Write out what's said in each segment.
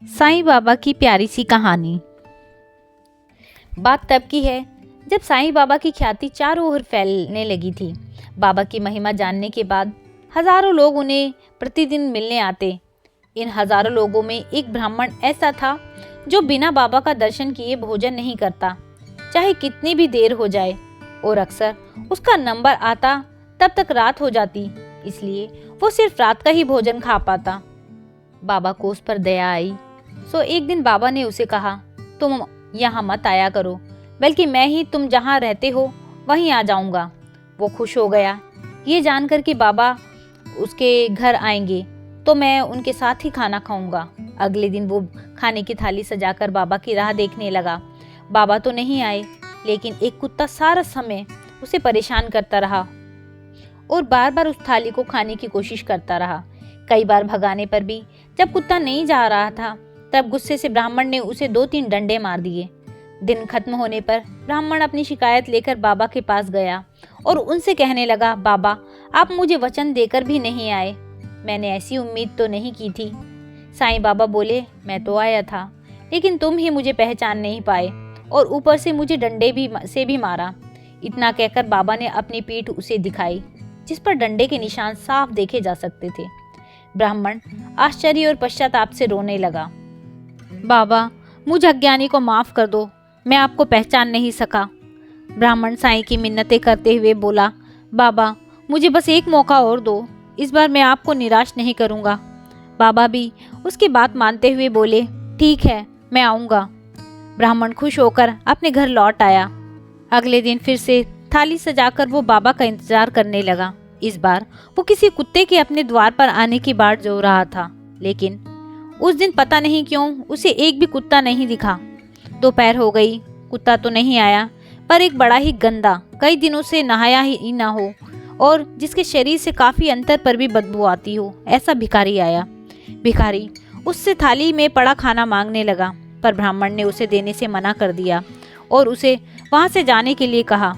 साईं बाबा की प्यारी सी कहानी। बात तब की है जब साईं बाबा की ख्याति चारों ओर फैलने लगी थी। बाबा की महिमा जानने के बाद हजारों लोग उन्हें प्रतिदिन मिलने आते। इन हजारों लोगों में एक ब्राह्मण ऐसा था जो बिना बाबा का दर्शन किए भोजन नहीं करता, चाहे कितनी भी देर हो जाए, और अक्सर उसका नंबर आता तब तक रात हो जाती, इसलिए वो सिर्फ रात का ही भोजन खा पाता। बाबा को उस पर दया आई, सो एक दिन बाबा ने उसे कहा, तुम यहाँ मत आया करो, बल्कि मैं ही तुम जहाँ रहते हो वहीं आ जाऊंगा। वो खुश हो गया ये जानकर कि बाबा उसके घर आएंगे तो मैं उनके साथ ही खाना खाऊंगा। अगले दिन वो खाने की थाली सजाकर बाबा की राह देखने लगा। बाबा तो नहीं आए, लेकिन एक कुत्ता सारा समय उसे परेशान करता रहा और बार बार उस थाली को खाने की कोशिश करता रहा। कई बार भगाने पर भी जब कुत्ता नहीं जा रहा था, तब गुस्से से ब्राह्मण ने उसे 2-3 डंडे मार दिए। दिन खत्म होने पर ब्राह्मण अपनी शिकायत लेकर बाबा के पास गया और उनसे कहने लगा, बाबा आप मुझे वचन देकर भी नहीं आए, मैंने ऐसी उम्मीद तो नहीं की थी। साईं बाबा बोले, मैं तो आया था, लेकिन तुम ही मुझे पहचान नहीं पाए और ऊपर से मुझे डंडे भी मारा। इतना कहकर बाबा ने अपनी पीठ उसे दिखाई, जिस पर डंडे के निशान साफ देखे जा सकते थे। ब्राह्मण आश्चर्य और पश्चाताप से रोने लगा। बाबा मुझ अज्ञानी को माफ कर दो, मैं आपको पहचान नहीं सका। ब्राह्मण साईं की मिन्नतें करते हुए बोला, बाबा मुझे बस एक मौका और दो, इस बार मैं आपको निराश नहीं करूंगा। बाबा भी उसकी बात मानते हुए बोले, ठीक है मैं आऊंगा। ब्राह्मण खुश होकर अपने घर लौट आया। अगले दिन फिर से थाली सजाकर वो बाबा का इंतजार करने लगा। इस बार वो किसी कुत्ते के अपने द्वार पर आने की बाट जो रहा था, लेकिन उस दिन पता नहीं क्यों उसे एक भी कुत्ता नहीं दिखा। दोपहर हो गई, कुत्ता तो नहीं आया, पर एक बड़ा ही गंदा, कई दिनों से नहाया ही ना हो और जिसके शरीर से काफी अंतर पर भी बदबू आती हो, ऐसा भिखारी आया। भिखारी उससे थाली में पड़ा खाना मांगने लगा, पर ब्राह्मण ने उसे देने से मना कर दिया और उसे वहां से जाने के लिए कहा।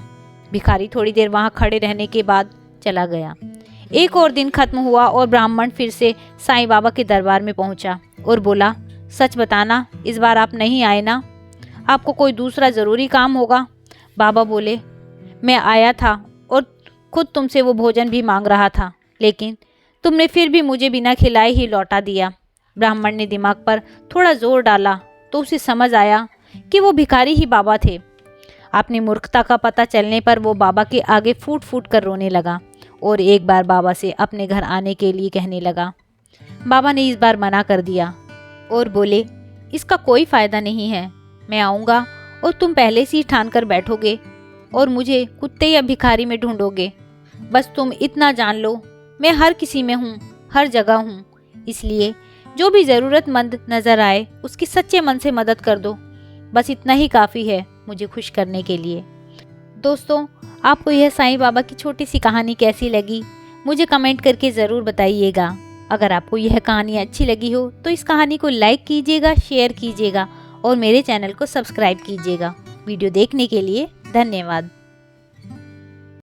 भिखारी थोड़ी देर वहां खड़े रहने के बाद चला गया। एक और दिन खत्म हुआ और ब्राह्मण फिर से साईं बाबा के दरबार में पहुंचा और बोला, सच बताना इस बार आप नहीं आए ना, आपको कोई दूसरा जरूरी काम होगा। बाबा बोले, मैं आया था और खुद तुमसे वो भोजन भी मांग रहा था, लेकिन तुमने फिर भी मुझे बिना खिलाए ही लौटा दिया। ब्राह्मण ने दिमाग पर थोड़ा जोर डाला तो उसे समझ आया कि वो भिखारी ही बाबा थे। अपनी मूर्खता का पता चलने पर वो बाबा के आगे फूट फूट कर रोने लगा और एक बार बाबा से अपने घर आने के लिए कहने लगा। बाबा ने इस बार मना कर दिया और बोले, इसका कोई फायदा नहीं है, मैं आऊँगा और तुम पहले से ही ठान कर बैठोगे और मुझे कुत्ते या भिखारी में ढूंढोगे। बस तुम इतना जान लो, मैं हर किसी में हूँ, हर जगह हूँ, इसलिए जो भी ज़रूरतमंद नज़र आए उसकी सच्चे मन से मदद कर दो। बस इतना ही काफ़ी है मुझे खुश करने के लिए। दोस्तों, आपको यह साईं बाबा की छोटी सी कहानी कैसी लगी, मुझे कमेंट करके ज़रूर बताइएगा। अगर आपको यह कहानी अच्छी लगी हो तो इस कहानी को लाइक कीजिएगा, शेयर कीजिएगा और मेरे चैनल को सब्सक्राइब कीजिएगा। वीडियो देखने के लिए धन्यवाद।